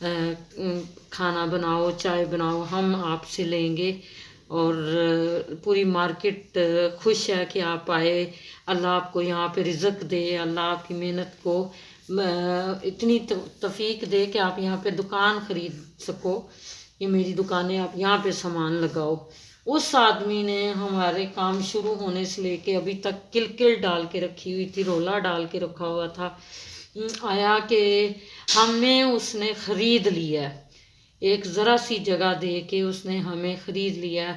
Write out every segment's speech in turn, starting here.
کھانا بناؤ، چائے بناؤ، ہم آپ سے لیں گے۔ اور پوری مارکیٹ خوش ہے کہ آپ آئے، اللہ آپ کو یہاں پہ رزق دے، اللہ آپ کی محنت کو اتنی توفیق دے کہ آپ یہاں پہ دکان خرید سکو، یہ میری دکانیں آپ یہاں پہ سامان لگاؤ۔ اس آدمی نے ہمارے کام شروع ہونے سے لے کے ابھی تک کل ڈال کے رکھی ہوئی تھی، رولا ڈال کے رکھا ہوا تھا، آیا کہ ہمیں اس نے خرید لیا ہے، ایک ذرا سی جگہ دے کے اس نے ہمیں خرید لیا ہے۔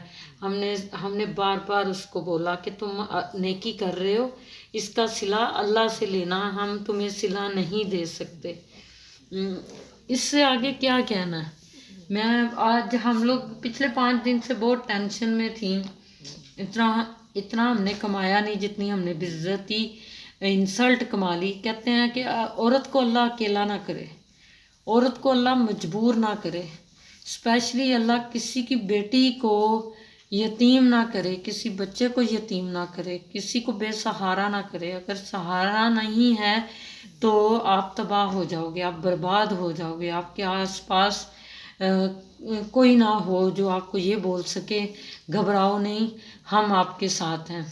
ہم نے بار بار اس کو بولا کہ تم نیکی کر رہے ہو، اس کا صلہ اللہ سے لینا، ہم تمہیں صلہ نہیں دے سکتے۔ اس سے آگے کیا کہنا ہے؟ میں آج ہم لوگ پچھلے 5 دن سے بہت ٹینشن میں تھیں، اتنا ہم نے کمایا نہیں جتنی ہم نے بےعزتی انسلٹ کما لی۔ کہتے ہیں کہ عورت کو اللہ اکیلا نہ کرے، عورت کو اللہ مجبور نہ کرے، اسپیشلی اللہ کسی کی بیٹی کو یتیم نہ کرے، کسی بچے کو یتیم نہ کرے، کسی کو بے سہارا نہ کرے۔ اگر سہارا نہیں ہے تو آپ تباہ ہو جاؤ گے، آپ برباد ہو جاؤ گے، آپ کے آس پاس کوئی نہ ہو جو آپ کو یہ بول سکے گھبراؤ نہیں، ہم آپ کے ساتھ ہیں۔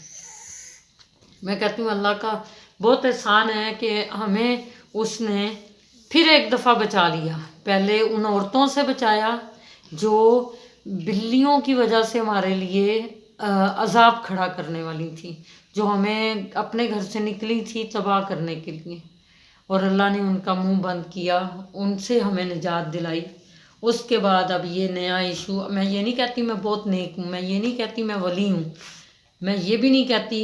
میں کہتی ہوں اللہ کا بہت احسان ہے کہ ہمیں اس نے پھر ایک دفعہ بچا لیا۔ پہلے ان عورتوں سے بچایا جو بلیوں کی وجہ سے ہمارے لیے عذاب کھڑا کرنے والی تھی، جو ہمیں اپنے گھر سے نکلی تھی تباہ کرنے کے لیے، اور اللہ نے ان کا منہ بند کیا، ان سے ہمیں نجات دلائی۔ اس کے بعد اب یہ نیا ایشو، میں یہ نہیں کہتی میں بہت نیک ہوں، میں یہ نہیں کہتی میں ولی ہوں، میں یہ بھی نہیں کہتی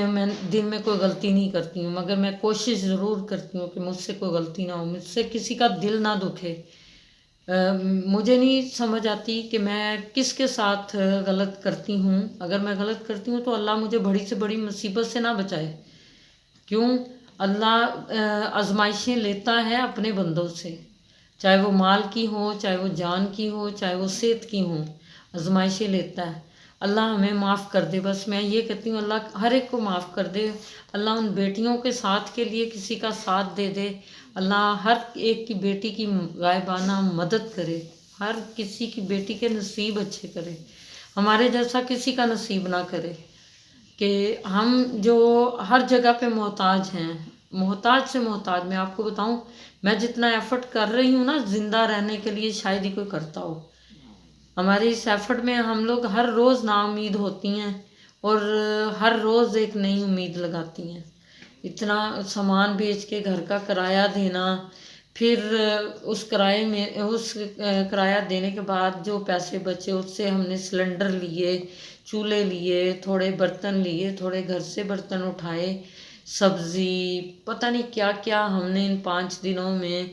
میں دن میں کوئی غلطی نہیں کرتی ہوں، مگر میں کوشش ضرور کرتی ہوں کہ مجھ سے کوئی غلطی نہ ہو، مجھ سے کسی کا دل نہ دکھے۔ مجھے نہیں سمجھ آتی کہ میں کس کے ساتھ غلط کرتی ہوں۔ اگر میں غلط کرتی ہوں تو اللہ مجھے بڑی سے بڑی مصیبت سے نہ بچائے۔ کیوں؟ اللہ آزمائشیں لیتا ہے اپنے بندوں سے، چاہے وہ مال کی ہو، چاہے وہ جان کی ہو، چاہے وہ صحت کی ہوں، آزمائشیں لیتا ہے۔ اللہ ہمیں معاف کر دے، بس میں یہ کہتی ہوں اللہ ہر ایک کو معاف کر دے، اللہ ان بیٹیوں کے ساتھ کے لیے کسی کا ساتھ دے دے، اللہ ہر ایک کی بیٹی کی غائبانہ مدد کرے، ہر کسی کی بیٹی کے نصیب اچھے کرے، ہمارے جیسا کسی کا نصیب نہ کرے کہ ہم جو ہر جگہ پہ محتاج ہیں، محتاج سے محتاج۔ میں آپ کو بتاؤں، میں جتنا ایفرٹ کر رہی ہوں نا زندہ رہنے کے لیے شاید ہی کوئی کرتا ہو۔ ہمارے اس ایفرٹ میں ہم لوگ ہر روز نا امید ہوتی ہیں اور ہر روز ایک نئی امید لگاتی ہیں۔ اتنا سامان بیچ کے گھر کا کرایہ دینا، پھر اس کرایہ دینے کے بعد جو پیسے بچے اس سے ہم نے سلنڈر لیے، چولہے لیے، تھوڑے برتن لیے، تھوڑے گھر سے برتن اٹھائے، سبزی، پتہ نہیں کیا کیا ہم نے ان 5 دنوں میں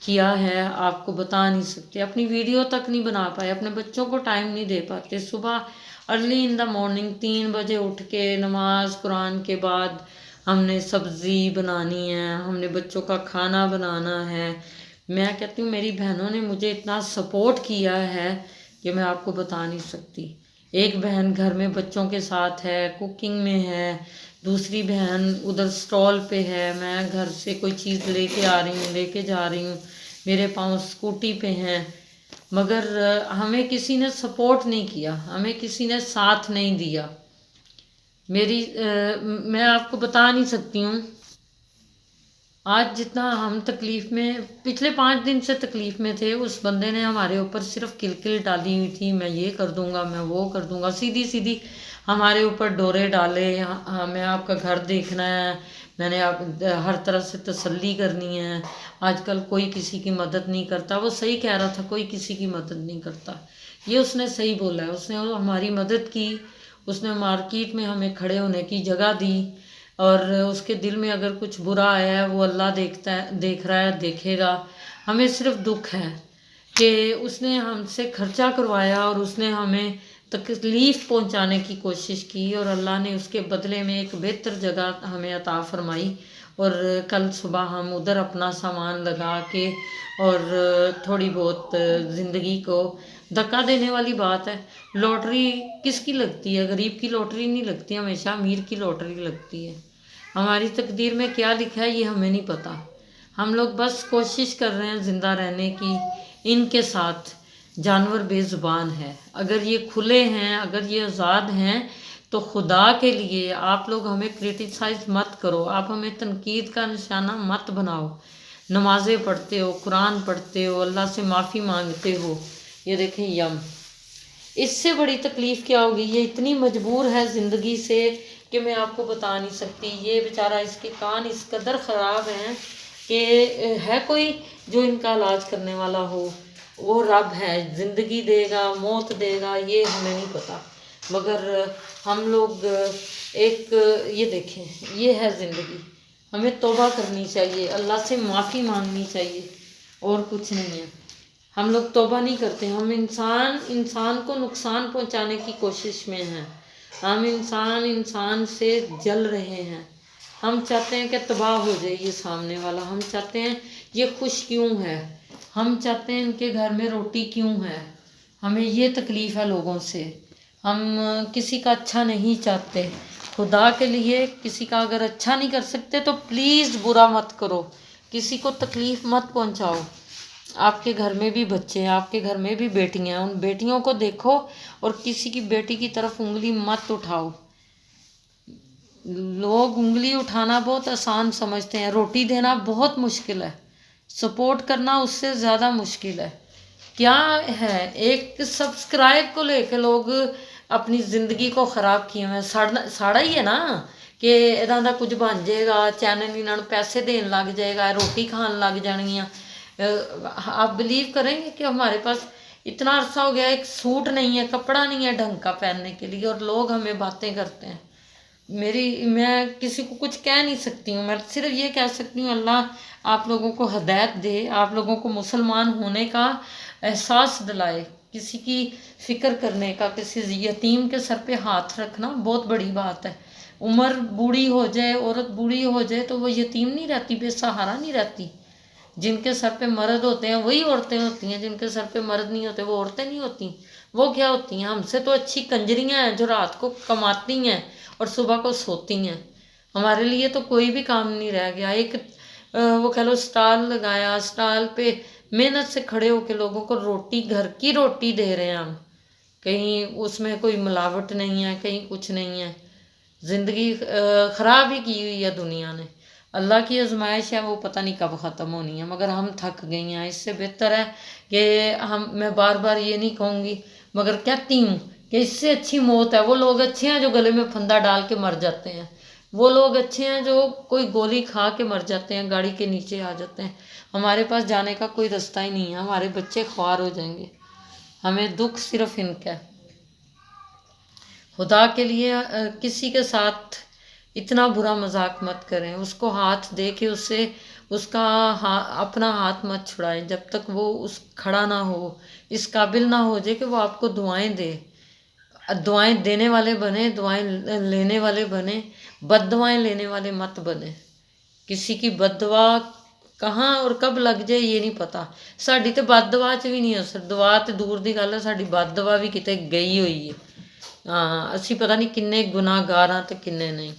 کیا ہے، آپ کو بتا نہیں سکتے۔ اپنی ویڈیو تک نہیں بنا پائے، اپنے بچوں کو ٹائم نہیں دے پاتے۔ صبح ارلی ان دا مارننگ 3 بجے اٹھ کے نماز قرآن کے بعد ہم نے سبزی بنانی ہے، ہم نے بچوں کا کھانا بنانا ہے۔ میں کہتی ہوں میری بہنوں نے مجھے اتنا سپورٹ کیا ہے کہ میں آپ کو بتا نہیں سکتی۔ ایک بہن گھر میں بچوں کے ساتھ ہے، کوکنگ میں ہے، دوسری بہن ادھر سٹال پہ ہے، میں گھر سے کوئی چیز لے کے آ رہی ہوں، لے کے جا رہی ہوں، میرے پاؤں اسکوٹی پہ ہیں، مگر ہمیں کسی نے سپورٹ نہیں کیا، ہمیں کسی نے ساتھ نہیں دیا۔ میں آپ کو بتا نہیں سکتی ہوں آج جتنا ہم تکلیف میں، پچھلے 5 دن سے تکلیف میں تھے، اس بندے نے ہمارے اوپر صرف کل ڈالی ہوئی تھی، میں یہ کر دوں گا، میں وہ کر دوں گا، سیدھی ہمارے اوپر ڈورے ڈالے، ہمیں آپ کا گھر دیکھنا ہے، میں نے ہر طرح سے تسلی کرنی ہے۔ آج کل کوئی کسی کی مدد نہیں کرتا، وہ صحیح کہہ رہا تھا، کوئی کسی کی مدد نہیں کرتا، یہ اس نے صحیح بولا ہے، اس نے ہماری مدد کی، اس نے مارکیٹ میں ہمیں کھڑے ہونے کی جگہ دی، اور اس کے دل میں اگر کچھ برا آیا ہے وہ اللہ دیکھ رہا ہے، دیکھے گا۔ ہمیں صرف دکھ ہے کہ اس نے ہم سے خرچہ کروایا اور اس نے ہمیں تکلیف پہنچانے کی کوشش کی، اور اللہ نے اس کے بدلے میں ایک بہتر جگہ ہمیں عطا فرمائی، اور کل صبح ہم ادھر اپنا سامان لگا کے اور تھوڑی بہت زندگی کو دھکا دینے والی بات ہے۔ لاٹری کس کی لگتی ہے؟ غریب کی لاٹری نہیں لگتی، ہمیشہ امیر کی لاٹری لگتی ہے۔ ہماری تقدیر میں کیا لکھا ہے یہ ہمیں نہیں پتہ، ہم لوگ بس کوشش کر رہے ہیں زندہ رہنے کی، ان کے ساتھ جانور بے زبان ہے. اگر یہ کھلے ہیں، اگر یہ آزاد ہیں، تو خدا کے لیے آپ لوگ ہمیں کرٹیسائز مت کرو، آپ ہمیں تنقید کا نشانہ مت بناؤ. نمازیں پڑھتے ہو، قرآن پڑھتے ہو، اللہ سے معافی مانگتے ہو. یہ دیکھیں یم، اس سے بڑی تکلیف کیا ہوگی. یہ اتنی مجبور ہے زندگی سے کہ میں آپ کو بتا نہیں سکتی. یہ بیچارہ، اس کے کان اس قدر خراب ہیں کہ ہے کوئی جو ان کا علاج کرنے والا ہو. وہ رب ہے، زندگی دے گا، موت دے گا، یہ ہمیں نہیں پتہ. مگر ہم لوگ ایک یہ دیکھیں، یہ ہے زندگی. ہمیں توبہ کرنی چاہیے، اللہ سے معافی مانگنی چاہیے، اور کچھ نہیں ہے. ہم لوگ توبہ نہیں کرتے. ہم انسان کو نقصان پہنچانے کی کوشش میں ہیں. ہم انسان سے جل رہے ہیں. ہم چاہتے ہیں کہ تباہ ہو جائے یہ سامنے والا. ہم چاہتے ہیں یہ خوش کیوں ہے، ہم چاہتے ہیں ان کے گھر میں روٹی کیوں ہے. ہمیں یہ تکلیف ہے لوگوں سے. ہم کسی کا اچھا نہیں چاہتے. خدا کے لیے کسی کا اگر اچھا نہیں کر سکتے تو پلیز برا مت کرو، کسی کو تکلیف مت پہنچاؤ. آپ کے گھر میں بھی بچے ہیں، آپ کے گھر میں بھی بیٹیاں ہیں، ان بیٹیوں کو دیکھو اور کسی کی بیٹی کی طرف انگلی مت اٹھاؤ. لوگ انگلی اٹھانا بہت آسان سمجھتے ہیں، روٹی دینا بہت مشکل ہے، سپورٹ کرنا اس سے زیادہ مشکل ہے. کیا ہے، ایک سبسکرائب کو لے کے لوگ اپنی زندگی کو خراب کیے ہوئے ہیں. ساڑا ہی ہے نا کہ ادا دا کچھ بن جائے گا، چینل انہوں پیسے دین لگ جائے گا، روٹی کھان لگ جانگیاں. آپ بلیو کریں گے کہ ہمارے پاس اتنا عرصہ ہو گیا، ایک سوٹ نہیں ہے، کپڑا نہیں ہے ڈھنگ کا پہننے کے لیے، اور لوگ ہمیں باتیں کرتے ہیں. میں کسی کو کچھ کہہ نہیں سکتی ہوں. میں صرف یہ کہہ سکتی ہوں اللہ آپ لوگوں کو ہدایت دے، آپ لوگوں کو مسلمان ہونے کا احساس دلائے. کسی کی فکر کرنے کا، کسی یتیم کے سر پہ ہاتھ رکھنا بہت بڑی بات ہے. عمر بوڑھی ہو جائے، عورت بوڑھی ہو جائے تو وہ یتیم نہیں رہتی، بے سہارا نہیں رہتی. جن کے سر پہ مرد ہوتے ہیں وہی عورتیں ہوتی ہیں، جن کے سر پہ مرد نہیں ہوتے وہ عورتیں نہیں ہوتی. وہ کیا ہوتی ہیں؟ ہم سے تو اچھی کنجریاں ہیں جو رات کو کماتی ہیں اور صبح کو سوتی ہیں. ہمارے لیے تو کوئی بھی کام نہیں رہ گیا. ایک وہ کہہ لو اسٹال لگایا، اسٹال پہ محنت سے کھڑے ہو کے لوگوں کو روٹی، گھر کی روٹی دے رہے ہیں ہم. کہیں اس میں کوئی ملاوٹ نہیں ہے، کہیں کچھ نہیں ہے. زندگی خراب ہی کی ہوئی ہے دنیا نے. اللہ کی آزمائش ہے، وہ پتہ نہیں کب ختم ہونی ہے، مگر ہم تھک گئی ہیں. اس سے بہتر ہے کہ میں بار بار یہ نہیں کہوں گی، مگر کہتی ہوں کہ اس سے اچھی موت ہے. وہ لوگ اچھے ہیں جو گلے میں پھندا ڈال کے مر جاتے ہیں. وہ لوگ اچھے ہیں جو کوئی گولی کھا کے مر جاتے ہیں، گاڑی کے نیچے آ جاتے ہیں. ہمارے پاس جانے کا کوئی رستہ ہی نہیں ہے. ہمارے بچے خوار ہو جائیں گے. ہمیں دکھ صرف ان کا ہے. خدا کے لیے کسی کے ساتھ اتنا برا مذاق مت کریں. اس کو ہاتھ دے کے اس کا اپنا ہاتھ مت چھڑائیں جب تک وہ کھڑا نہ ہو، اس قابل نہ ہو جائے کہ وہ آپ کو دعائیں دے. دعائیں دینے والے بنے، دعائیں لینے والے بنے، بد دعائیں لینے والے مت بنے. کسی کی بد دعا کہاں اور کب لگ جائے یہ نہیں پتہ. ساڈی تو بد دعا چ بھی نہیں اثر، دعا تو دور دی گل ہے، ساڈی بد دعا بھی کتے گئی ہوئی ہے. ہاں، اسی پتہ نہیں کنے گناہ گار ہاں تے کنے نہیں.